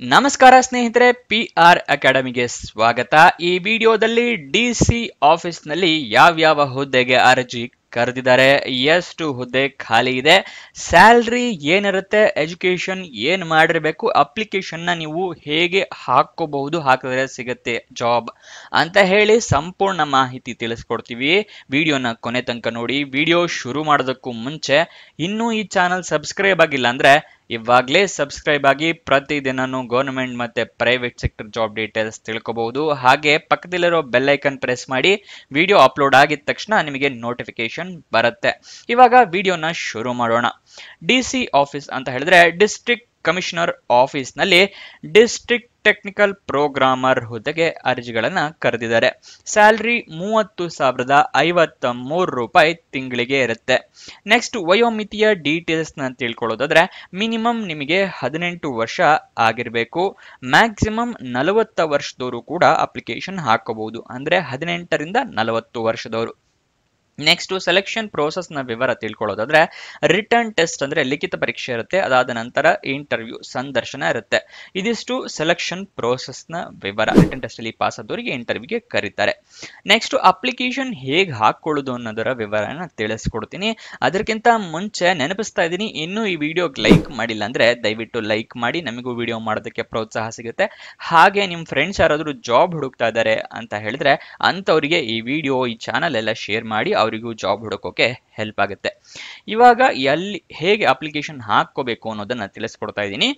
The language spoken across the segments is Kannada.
ನಮಸ್ಕಾರ ಸ್ನೇಹಿತರೆ, PR ಅಕಾಡೆಮಿಗೆ ಸ್ವಾಗತ. ಈ ವಿಡಿಯೋದಲ್ಲಿ DC ಆಫೀಸ್ನಲ್ಲಿ ಯಾವ್ಯಾವ ಹುದ್ದೆಗೆ ಅರ್ಜಿ ಕರೆದಿದ್ದಾರೆ, ಎಷ್ಟು ಹುದ್ದೆ ಖಾಲಿ ಇದೆ, ಸ್ಯಾಲ್ರಿ ಏನಿರುತ್ತೆ, ಎಜುಕೇಶನ್ ಏನ್ ಮಾಡಿರಬೇಕು, ಅಪ್ಲಿಕೇಶನ್ ನ ನೀವು ಹೇಗೆ ಹಾಕೋಬಹುದು, ಹಾಕಿದ್ರೆ ಸಿಗುತ್ತೆ ಜಾಬ್ ಅಂತ ಹೇಳಿ ಸಂಪೂರ್ಣ ಮಾಹಿತಿ ತಿಳಿಸ್ಕೊಡ್ತೀವಿ. ವಿಡಿಯೋನ ಕೊನೆ ತನಕ ನೋಡಿ. ವಿಡಿಯೋ ಶುರು ಮಾಡೋದಕ್ಕೂ ಮುಂಚೆ ಇನ್ನೂ ಈ ಚಾನಲ್ ಸಬ್ಸ್ಕ್ರೈಬ್ ಆಗಿಲ್ಲ ಅಂದ್ರೆ ಇವಾಗಲೇ ಸಬ್ಸ್ಕ್ರೈಬ್ ಆಗಿ ಪ್ರತಿದಿನನೂ ಗವರ್ನಮೆಂಟ್ ಮತ್ತೆ ಪ್ರೈವೇಟ್ ಸೆಕ್ಟರ್ ಜಾಬ್ ಡೀಟೇಲ್ಸ್ ತಿಳ್ಕೋಬಹುದು. ಹಾಗೆ ಪಕ್ಕದಲ್ಲಿರೋ ಬೆಲ್ ಐಕನ್ ಪ್ರೆಸ್ ಮಾಡಿ, ವಿಡಿಯೋ ಅಪ್ಲೋಡ್ ಆಗಿದ ತಕ್ಷಣ ನಿಮಗೆ ನೋಟಿಫಿಕೇಶನ್ ಬರುತ್ತೆ. ಇವಾಗ ವಿಡಿಯೋನ ಶುರು ಮಾಡೋಣ. DC ಆಫೀಸ್ ಅಂತ ಹೇಳಿದ್ರೆ ಡಿಸ್ಟ್ರಿಕ್ಟ್ ಕಮಿಷನರ್ ಆಫೀಸ್ ನಲ್ಲಿ ಡಿಸ್ಟ್ರಿಕ್ಟ್ ಟೆಕ್ನಿಕಲ್ ಪ್ರೋಗ್ರಾಮರ್ ಹುದ್ದೆಗೆ ಅರ್ಜಿಗಳನ್ನ ಕರೆದಿದ್ದಾರೆ. ಸ್ಯಾಲ್ರಿ 30,053 ರೂಪಾಯಿ ತಿಂಗಳಿಗೆ ಇರುತ್ತೆ. ನೆಕ್ಸ್ಟ್ ವಯೋಮಿತಿಯ ಡೀಟೇಲ್ಸ್ ನ ತಿಳ್ಕೊಳ್ಳೋದಾದ್ರೆ ಮಿನಿಮಮ್ ನಿಮಗೆ 18 ವರ್ಷ ಆಗಿರಬೇಕು. ಮ್ಯಾಕ್ಸಿಮಮ್ 40 ವರ್ಷದವರು ಕೂಡ ಅಪ್ಲಿಕೇಶನ್ ಹಾಕೋಬಹುದು, ಅಂದ್ರೆ 18ರಿಂದ 40 ವರ್ಷದವರು. ನೆಕ್ಸ್ಟ್ ಸೆಲೆಕ್ಷನ್ ಪ್ರೋಸೆಸ್ ನ ವಿವರ ತಿಳ್ಕೊಳ್ಳೋದಾದ್ರೆ ರಿಟರ್ನ್ ಟೆಸ್ಟ್ ಅಂದ್ರೆ ಲಿಖಿತ ಪರೀಕ್ಷೆ ಇರುತ್ತೆ, ಅದಾದ ನಂತರ ಇಂಟರ್ವ್ಯೂ ಸಂದರ್ಶನ ಇರುತ್ತೆ. ಇದಿಷ್ಟು ಸೆಲೆಕ್ಷನ್ ಪ್ರೋಸೆಸ್ ನ ವಿವರ. ರಿಟರ್ನ್ ಟೆಸ್ಟ್ ಅಲ್ಲಿ ಪಾಸ್ ಆದವರಿಗೆ ಇಂಟರ್ವ್ಯೂಗೆ ಕರೀತಾರೆ. ನೆಕ್ಸ್ಟ್ ಅಪ್ಲಿಕೇಶನ್ ಹೇಗೆ ಹಾಕೊಳ್ಳೋದು ಅನ್ನೋದರ ವಿವರನ ತಿಳಿಸ್ಕೊಡ್ತೀನಿ. ಅದಕ್ಕಿಂತ ಮುಂಚೆ ನೆನಪಿಸ್ತಾ ಇದ್ದೀನಿ, ಇನ್ನೂ ಈ ವಿಡಿಯೋಗೆ ಲೈಕ್ ಮಾಡಿಲ್ಲ ಅಂದ್ರೆ ದಯವಿಟ್ಟು ಲೈಕ್ ಮಾಡಿ, ನಮಗೂ ವಿಡಿಯೋ ಮಾಡೋದಕ್ಕೆ ಪ್ರೋತ್ಸಾಹ ಸಿಗುತ್ತೆ. ಹಾಗೆ ನಿಮ್ಮ ಫ್ರೆಂಡ್ಸ್ ಯಾರಾದರೂ ಜಾಬ್ ಹುಡುಕ್ತಾ ಇದ್ದಾರೆ ಅಂತ ಹೇಳಿದ್ರೆ ಅಂತವರಿಗೆ ಈ ವಿಡಿಯೋ, ಈ ಚಾನಲ್ ಎಲ್ಲ ಶೇರ್ ಮಾಡಿ, ಅವರಿಗೂ ಜಾಬ್ ಹುಡುಕೋಕೆ ಹೆಲ್ಪ್ ಆಗುತ್ತೆ. ಇವಾಗ ಹೇಗೆ ಅಪ್ಲಿಕೇಶನ್ ಹಾಕೋಬೇಕು ಅನ್ನೋದನ್ನ ತಿಳಿಸ್ಕೊಡ್ತಾ ಇದ್ದೀನಿ.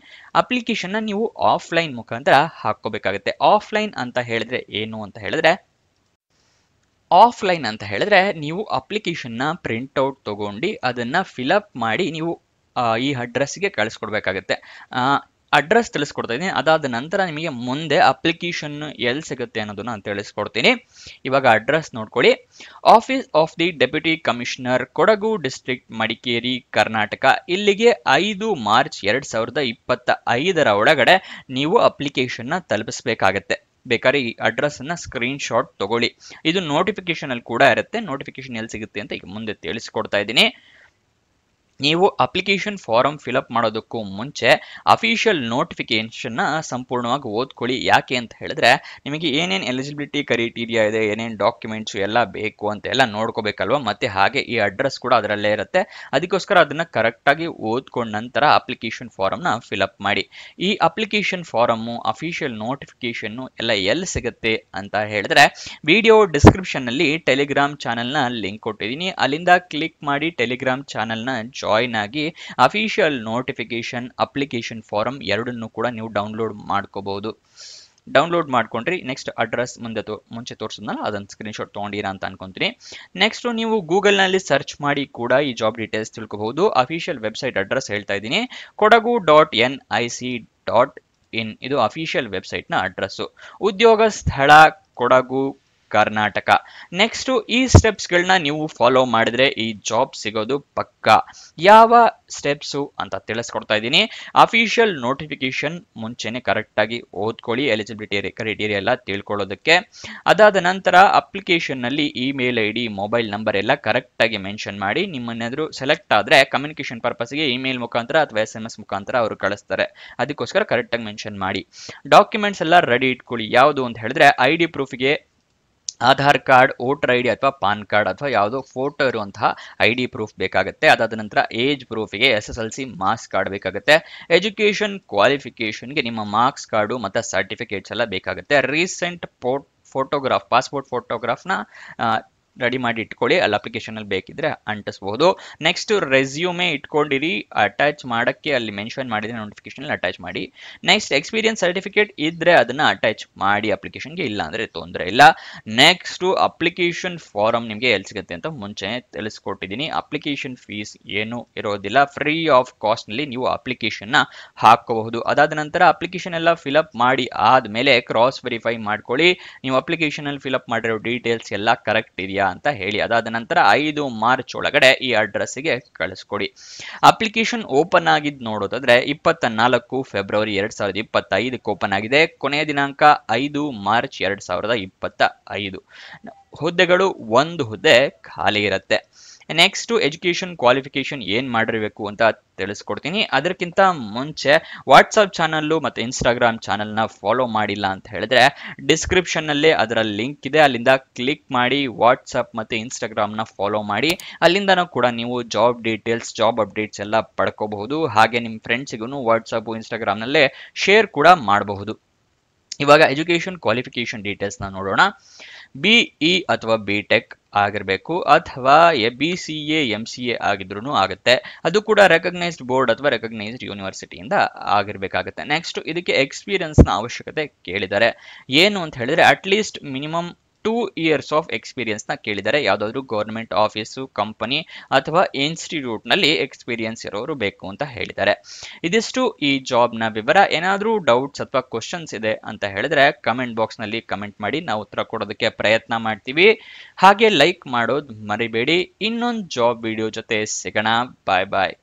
ಅಪ್ಲಿಕೇಶನ್ ನೀವು ಆಫ್ಲೈನ್ ಮುಖಾಂತರ ಹಾಕೋಬೇಕಾಗುತ್ತೆ. ಆಫ್ಲೈನ್ ಅಂತ ಹೇಳಿದ್ರೆ ಏನು ಅಂತ ಹೇಳಿದ್ರೆ, ಆಫ್ಲೈನ್ ಅಂತ ಹೇಳಿದ್ರೆ ನೀವು ಅಪ್ಲಿಕೇಶನ್ ನ ಪ್ರಿಂಟ್ ಔಟ್ ತಗೊಂಡು ಅದನ್ನ ಫಿಲಪ್ ಮಾಡಿ ನೀವು ಈ ಅಡ್ರೆಸ್ಗೆ ಕಳಿಸ್ಕೊಡ್ಬೇಕಾಗತ್ತೆ. ಅಡ್ರೆಸ್ ತಿಳಿಸ್ಕೊಡ್ತಾ ಇದ್ದೀನಿ. ಅದಾದ ನಂತರ ನಿಮಗೆ ಮುಂದೆ ಅಪ್ಲಿಕೇಶನ್ ಎಲ್ಲಿ ಸಿಗುತ್ತೆ ಅನ್ನೋದನ್ನ ನಾನು ತಿಳಿಸ್ಕೊಡ್ತೀನಿ. ಇವಾಗ ಅಡ್ರೆಸ್ ನೋಡ್ಕೊಳ್ಳಿ. Office of the deputy commissioner, Kodagu district, Madikeri, Karnataka. ಇಲ್ಲಿಗೆ 5 ಮಾರ್ಚ್ 2025 ಒಳಗಡೆ ನೀವು ಅಪ್ಲಿಕೇಶನ್ ನ ತಲುಪಿಸಬೇಕಾಗತ್ತೆ. ಬೇಕಾದ್ರೆ ಈ ಅಡ್ರೆಸ್ ಅನ್ನ ಸ್ಕ್ರೀನ್ ಶಾಟ್ ತಗೊಳ್ಳಿ. ಇದು ನೋಟಿಫಿಕೇಶನ್ ಅಲ್ಲಿ ಕೂಡ ಇರುತ್ತೆ. ನೋಟಿಫಿಕೇಶನ್ ಎಲ್ಲಿ ಸಿಗುತ್ತೆ ಅಂತ ಈಗ ಮುಂದೆ ತಿಳಿಸ್ಕೊಡ್ತಾ ಇದ್ದೀನಿ. ನೀವು ಅಪ್ಲಿಕೇಶನ್ ಫಾರಂ ಫಿಲಪ್ ಮಾಡೋದಕ್ಕೂ ಮುಂಚೆ ಅಫಿಷಿಯಲ್ ನೋಟಿಫಿಕೇಶನ್ ಸಂಪೂರ್ಣವಾಗಿ ಓದ್ಕೊಳ್ಳಿ. ಯಾಕೆ ಅಂತ ಹೇಳಿದ್ರೆ ನಿಮಗೆ ಏನೇನು ಎಲಿಜಿಬಿಲಿಟಿ ಕ್ರೈಟೀರಿಯಾ ಇದೆ, ಏನೇನು ಡಾಕ್ಯುಮೆಂಟ್ಸ್ ಎಲ್ಲ ಬೇಕು ಅಂತ ಎಲ್ಲ ನೋಡ್ಕೋಬೇಕಲ್ವ. ಮತ್ತೆ ಹಾಗೆ ಈ ಅಡ್ರೆಸ್ ಕೂಡ ಅದರಲ್ಲೇ ಇರುತ್ತೆ. ಅದಕ್ಕೋಸ್ಕರ ಅದನ್ನ ಕರೆಕ್ಟಾಗಿ ಓದ್ಕೊಂಡ ನಂತರ ಅಪ್ಲಿಕೇಶನ್ ಫಾರಮ್ನ ಫಿಲಪ್ ಮಾಡಿ. ಈ ಅಪ್ಲಿಕೇಶನ್ ಫಾರಮ್ಮು, ಅಫಿಷಿಯಲ್ ನೋಟಿಫಿಕೇಶನ್ ಎಲ್ಲ ಎಲ್ಲಿ ಸಿಗುತ್ತೆ ಅಂತ ಹೇಳಿದ್ರೆ ವಿಡಿಯೋ ಡಿಸ್ಕ್ರಿಪ್ಷನ್ ನಲ್ಲಿ ಟೆಲಿಗ್ರಾಮ್ ಚಾನೆಲ್ನ ಲಿಂಕ್ ಕೊಟ್ಟಿದ್ದೀನಿ. ಅಲ್ಲಿಂದ ಕ್ಲಿಕ್ ಮಾಡಿ ಟೆಲಿಗ್ರಾಮ್ ಚಾನೆಲ್ನ ಜಾಯಿನ್ ಆಗಿ ಅಫಿಷಿಯಲ್ ನೋಟಿಫಿಕೇಶನ್, ಅಪ್ಲಿಕೇಶನ್ ಫಾರಂ ಎರಡನ್ನೂ ಕೂಡ ನೀವು ಡೌನ್ಲೋಡ್ ಮಾಡ್ಕೋಬಹುದು. ಡೌನ್ಲೋಡ್ ಮಾಡ್ಕೊಂಡ್ರಿ ನೆಕ್ಸ್ಟ್ ಅಡ್ರೆಸ್ ಮುಂಚೆ ತೋರಿಸಿದ್ನಲ್ಲ ಅದನ್ನ ಸ್ಕ್ರೀನ್ ಶಾಟ್ ತಗೊಂಡಿರಾ ಅಂತ ಅನ್ಕೊಂತೀನಿ. ನೆಕ್ಸ್ಟ್ ನೀವು ಗೂಗಲ್ ನಲ್ಲಿ ಸರ್ಚ್ ಮಾಡಿ ಕೂಡ ಈ ಜಾಬ್ ಡೀಟೇಲ್ಸ್ ತಿಳ್ಕೋಬಹುದು. ಅಫಿಷಿಯಲ್ ವೆಬ್ಸೈಟ್ ಅಡ್ರೆಸ್ ಹೇಳ್ತಾ ಇದ್ದೀನಿ, kodagu.nic.in. ಇದು ಅಫಿಷಿಯಲ್ ವೆಬ್ಸೈಟ್ ನ ಅಡ್ರೆಸ್. ಉದ್ಯೋಗ ಸ್ಥಳ ಕೊಡಗು, ಕರ್ನಾಟಕ. ನೆಕ್ಸ್ಟ್ ಈ ಸ್ಟೆಪ್ಸ್ ಗಳನ್ನ ನೀವು ಫಾಲೋ ಮಾಡಿದ್ರೆ ಈ ಜಾಬ್ ಸಿಗೋದು ಪಕ್ಕಾ. ಯಾವ ಸ್ಟೆಪ್ಸ್ ಅಂತ ತಿಳಿಸ್ಕೊಡ್ತಾ ಇದ್ದೀನಿ. ಅಫಿಷಿಯಲ್ ನೋಟಿಫಿಕೇಶನ್ ಮುಂಚೆನೆ ಕರೆಕ್ಟ್ ಆಗಿ ಓದ್ಕೊಳ್ಳಿ, ಎಲಿಜಿಬಿಲಿಟಿ ಕ್ರೈಟೀರಿಯಾ ಎಲ್ಲ ತಿಳ್ಕೊಳ್ಳೋದಕ್ಕೆ. ಅದಾದ ನಂತರ ಅಪ್ಲಿಕೇಶನ್ ನಲ್ಲಿ ಇಮೇಲ್ ID, ಮೊಬೈಲ್ ನಂಬರ್ ಎಲ್ಲ ಕರೆಕ್ಟ್ ಆಗಿ ಮೆನ್ಷನ್ ಮಾಡಿ. ನಿಮ್ಮನ್ನೇನಾದ್ರೂ ಸೆಲೆಕ್ಟ್ ಆದ್ರೆ ಕಮ್ಯುನಿಕೇಶನ್ ಪರ್ಪಸ್ಗೆ ಇಮೇಲ್ ಮುಖಾಂತರ ಅಥವಾ SMS ಮುಖಾಂತರ ಅವರು ಕಳಿಸ್ತಾರೆ. ಅದಕ್ಕೋಸ್ಕರ ಕರೆಕ್ಟ್ ಆಗಿ ಮೆನ್ಷನ್ ಮಾಡಿ. ಡಾಕ್ಯುಮೆಂಟ್ಸ್ ಎಲ್ಲ ರೆಡಿ ಇಟ್ಕೊಳ್ಳಿ. ಯಾವುದು ಅಂತ ಹೇಳಿದ್ರೆ ID ಪ್ರೂಫ್ಗೆ ಆಧಾರ್ ಕಾರ್ಡ್, ವೋಟರ್ ID ಅಥವಾ ಪಾನ್ ಕಾರ್ಡ್ ಅಥವಾ ಯಾವುದೋ ಫೋಟೋ ಇರುವಂತಹ ID ಪ್ರೂಫ್ ಬೇಕಾಗುತ್ತೆ. ಅದಾದ ನಂತರ ಏಜ್ ಪ್ರೂಫ್ಗೆ SSLC ಮಾರ್ಕ್ಸ್ ಕಾರ್ಡ್ ಬೇಕಾಗುತ್ತೆ. ಎಜುಕೇಶನ್ ಕ್ವಾಲಿಫಿಕೇಶನ್ಗೆ ನಿಮ್ಮ ಮಾರ್ಕ್ಸ್ ಕಾರ್ಡು ಮತ್ತು ಸರ್ಟಿಫಿಕೇಟ್ಸ್ ಎಲ್ಲ ಬೇಕಾಗುತ್ತೆ. ರೀಸೆಂಟ್ ಫೋಟೋಗ್ರಾಫ್, ಪಾಸ್ಪೋರ್ಟ್ ಫೋಟೋಗ್ರಾಫ್ನ ರೆಡಿ ಮಾಡಿ ಇಟ್ಕೊಳ್ಳಿ. ಅಲ್ಲಿ ಅಪ್ಲಿಕೇಶನ್ ಅಲ್ಲಿ ಬೇಕಿದ್ರೆ ಅಂಟಿಸಬಹುದು. ನೆಕ್ಸ್ಟ್ ರೆಸ್ಯೂಮೆ ಇಟ್ಕೊಂಡಿರಿ, ಅಟ್ಯಾಚ್ ಮಾಡಕ್ಕೆ ಅಲ್ಲಿ ಮೆನ್ಷನ್ ಮಾಡಿದ್ರೆ ನೋಟಿಫಿಕೇಶನ್ ಅಲ್ಲಿ ಅಟ್ಯಾಚ್ ಮಾಡಿ. ನೆಕ್ಸ್ಟ್ ಎಕ್ಸ್ಪೀರಿಯನ್ಸ್ ಸರ್ಟಿಫಿಕೇಟ್ ಇದ್ರೆ ಅದನ್ನ ಅಟ್ಯಾಚ್ ಮಾಡಿ ಅಪ್ಲಿಕೇಶನ್ಗೆ, ಇಲ್ಲ ಅಂದ್ರೆ ತೊಂದರೆ ಇಲ್ಲ. ನೆಕ್ಸ್ಟ್ ಅಪ್ಲಿಕೇಶನ್ ಫಾರಂ ನಿಮಗೆ ಎಲ್ಲಿ ಸಿಗುತ್ತೆ ಅಂತ ಮುಂಚೆ ತಿಳಿಸ್ಕೊಟ್ಟಿದ್ದೀನಿ. ಅಪ್ಲಿಕೇಶನ್ ಫೀಸ್ ಏನು ಇರೋದಿಲ್ಲ, ಫ್ರೀ ಆಫ್ ಕಾಸ್ಟ್ ನಲ್ಲಿ ನೀವು ಅಪ್ಲಿಕೇಶನ್ ನ ಹಾಕಬಹುದು. ಅದಾದ ನಂತರ ಅಪ್ಲಿಕೇಶನ್ ಎಲ್ಲ ಫಿಲಪ್ ಮಾಡಿ ಆದ್ಮೇಲೆ ಕ್ರಾಸ್ ವೆರಿಫೈ ಮಾಡ್ಕೊಳ್ಳಿ, ನೀವು ಅಪ್ಲಿಕೇಶನ್ ಅಲ್ಲಿ ಫಿಲಪ್ ಮಾಡಿರೋ ಡೀಟೇಲ್ಸ್ ಎಲ್ಲ ಕರೆಕ್ಟ್ ಇದೆಯಾ ಅಂತ ಹೇಳಿ. ಅದಾದ ನಂತರ 5 ಮಾರ್ಚ್ ಒಳಗಡೆ ಈ ಅಡ್ರೆಸ್ಗೆ ಕಳಿಸ್ಕೊಡಿ. ಅಪ್ಲಿಕೇಶನ್ ಓಪನ್ ಆಗಿದ್ ನೋಡೋದಾದ್ರೆ 24 ಫೆಬ್ರವರಿ 2025 ಓಪನ್ ಆಗಿದೆ. ಕೊನೆಯ ದಿನಾಂಕ 5 ಮಾರ್ಚ್ 2025. ಹುದ್ದೆಗಳು 1 ಹುದ್ದೆ ಖಾಲಿ ಇರುತ್ತೆ. ನೆಕ್ಸ್ಟ್ ಎಜುಕೇಶನ್ ಕ್ವಾಲಿಫಿಕೇಶನ್ ಏನ್ ಮಾಡಿರಬೇಕು ಅಂತ ತಿಳಿಸ್ಕೊಡ್ತೀನಿ. ಅದಕ್ಕಿಂತ ಮುಂಚೆ ವಾಟ್ಸಪ್ ಚಾನಲ್ ಮತ್ತೆ ಇನ್ಸ್ಟಾಗ್ರಾಮ್ ಚಾನಲ್ ನ ಫಾಲೋ ಮಾಡಿಲ್ಲ ಅಂತ ಹೇಳಿದ್ರೆ ಡಿಸ್ಕ್ರಿಪ್ಷನ್ ನಲ್ಲಿ ಅದರ ಲಿಂಕ್ ಇದೆ, ಅಲ್ಲಿಂದ ಕ್ಲಿಕ್ ಮಾಡಿ ವಾಟ್ಸಪ್ ಮತ್ತೆ ಇನ್ಸ್ಟಾಗ್ರಾಮ್ ನ ಫಾಲೋ ಮಾಡಿ. ಅಲ್ಲಿಂದನೂ ಕೂಡ ನೀವು ಜಾಬ್ ಡೀಟೇಲ್ಸ್, ಜಾಬ್ ಅಪ್ಡೇಟ್ಸ್ ಎಲ್ಲ ಪಡ್ಕೋಬಹುದು. ಹಾಗೆ ನಿಮ್ಮ ಫ್ರೆಂಡ್ಸಿಗೂ ವಾಟ್ಸಪ್ ಇನ್ಸ್ಟಾಗ್ರಾಮ್ ನಲ್ಲೇ ಶೇರ್ ಕೂಡ ಮಾಡಬಹುದು. ಇವಾಗ ಎಜುಕೇಶನ್ ಕ್ವಾಲಿಫಿಕೇಶನ್ ಡೀಟೇಲ್ಸ್ ನ ನೋಡೋಣ. ಬಿಇ ಅಥವಾ ಬಿಟೆಕ್ ಆಗಿರಬೇಕು, ಅಥವಾ BCA MCA ಆಗಿದ್ರು ಆಗುತ್ತೆ. ಅದು ಕೂಡ ರೆಕಗ್ನೈಸ್ಡ್ ಬೋರ್ಡ್ ಅಥವಾ ರೆಕಗ್ನೈಸ್ಡ್ ಯೂನಿವರ್ಸಿಟಿಯಿಂದ ಆಗಿರ್ಬೇಕಾಗುತ್ತೆ. ನೆಕ್ಸ್ಟ್ ಇದಕ್ಕೆ ಎಕ್ಸ್ಪೀರಿಯನ್ಸ್ ನ ಅವಶ್ಯಕತೆ ಕೇಳಿದ್ದಾರೆ. ಏನು ಅಂತ ಹೇಳಿದ್ರೆ at least minimum 2 years of experience ನ ಕೇಳಿದ್ದಾರೆ. ಯಾವ್ದಾದ್ರು ಗೌರ್ಮೆಂಟ್ ಆಫೀಸು, ಕಂಪನಿ ಅಥವಾ ಇನ್ಸ್ಟಿಟ್ಯೂಟ್ ನಲ್ಲಿ ಎಕ್ಸ್ಪೀರಿಯನ್ಸ್ ಇರೋರು ಬೇಕು ಅಂತ ಹೇಳಿದ್ದಾರೆ. ಇದಿಷ್ಟು ಈ ಜಾಬ್ ನ ವಿವರ. ಏನಾದ್ರೂ ಡೌಟ್ಸ್ ಅಥವಾ ಕ್ವಶನ್ಸ್ ಇದೆ ಅಂತ ಹೇಳಿದ್ರೆ ಕಮೆಂಟ್ ಬಾಕ್ಸ್ ನಲ್ಲಿ ಕಮೆಂಟ್ ಮಾಡಿ, ನಾವು ಉತ್ತರ ಕೊಡೋದಕ್ಕೆ ಪ್ರಯತ್ನ ಮಾಡ್ತೀವಿ. ಹಾಗೆ ಲೈಕ್ ಮಾಡೋದು ಮರಿಬೇಡಿ. ಇನ್ನೊಂದು ಜಾಬ್ ವಿಡಿಯೋ ಜೊತೆ ಸಿಗೋಣ. ಬಾಯ್ ಬಾಯ್.